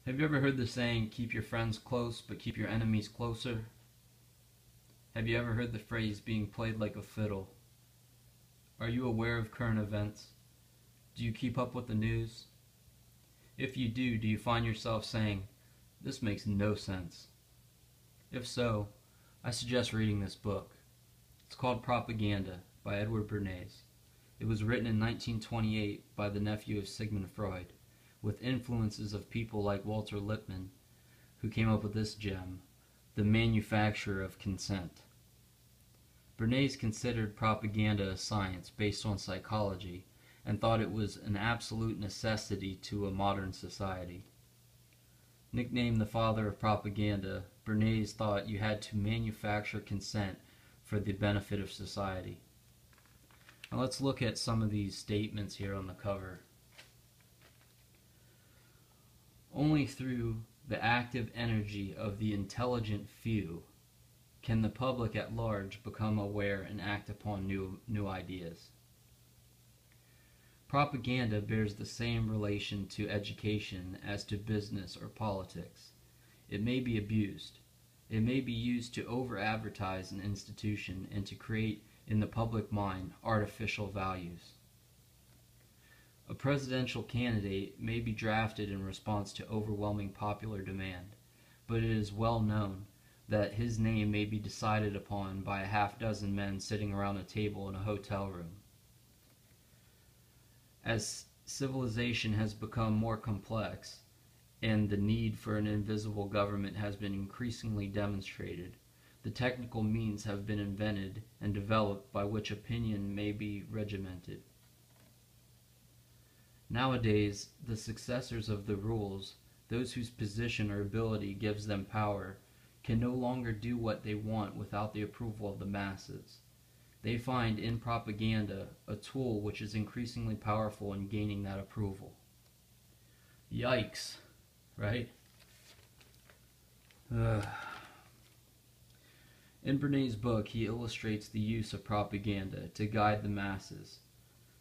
Have you ever heard the saying, keep your friends close, but keep your enemies closer? Have you ever heard the phrase, being played like a fiddle? Are you aware of current events? Do you keep up with the news? If you do you find yourself saying, this makes no sense? If so, I suggest reading this book. It's called Propaganda by Edward Bernays. It was written in 1928 by the nephew of Sigmund Freud, with influences of people like Walter Lippmann, who came up with this gem, the manufacture of consent. Bernays considered propaganda a science based on psychology and thought it was an absolute necessity to a modern society. Nicknamed the father of propaganda, Bernays thought you had to manufacture consent for the benefit of society. Now let's look at some of these statements here on the cover. Only through the active energy of the intelligent few can the public at large become aware and act upon new ideas. Propaganda bears the same relation to education as to business or politics. It may be abused. It may be used to over-advertise an institution and to create in the public mind artificial values. A presidential candidate may be drafted in response to overwhelming popular demand, but it is well known that his name may be decided upon by a half-dozen men sitting around a table in a hotel room. As civilization has become more complex and the need for an invisible government has been increasingly demonstrated, the technical means have been invented and developed by which opinion may be regimented. Nowadays, the successors of the rules, those whose position or ability gives them power, can no longer do what they want without the approval of the masses. They find in propaganda a tool which is increasingly powerful in gaining that approval. Yikes, right? Ugh. In Bernays' book, he illustrates the use of propaganda to guide the masses,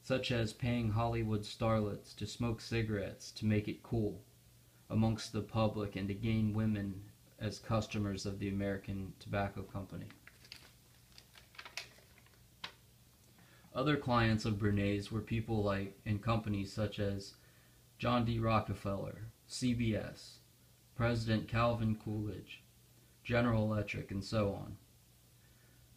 such as paying Hollywood starlets to smoke cigarettes to make it cool amongst the public and to gain women as customers of the American Tobacco Company. Other clients of Bernays were people like in companies such as John D. Rockefeller, CBS, President Calvin Coolidge, General Electric, and so on.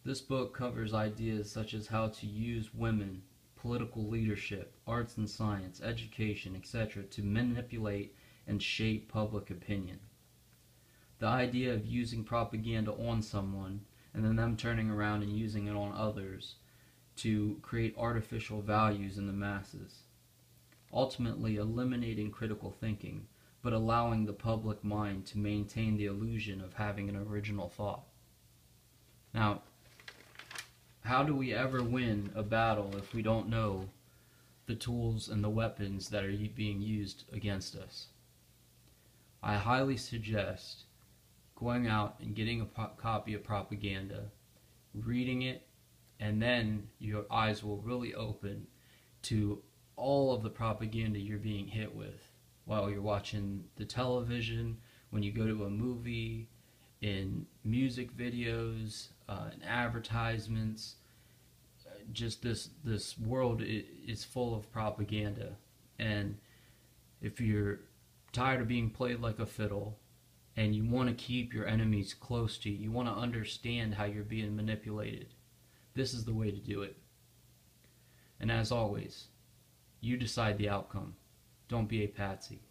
This book covers ideas such as how to use women, political leadership, arts and science, education, etc. to manipulate and shape public opinion. The idea of using propaganda on someone and then them turning around and using it on others to create artificial values in the masses, ultimately eliminating critical thinking, but allowing the public mind to maintain the illusion of having an original thought. Now, how do we ever win a battle if we don't know the tools and the weapons that are being used against us? I highly suggest going out and getting a copy of propaganda, reading it, and then your eyes will really open to all of the propaganda you're being hit with while you're watching the television, when you go to a movie, in music videos, in advertisements. Just this world is full of propaganda, and if you're tired of being played like a fiddle and you want to keep your enemies close to you, you want to understand how you're being manipulated, this is the way to do it. And as always, you decide the outcome. Don't be a patsy.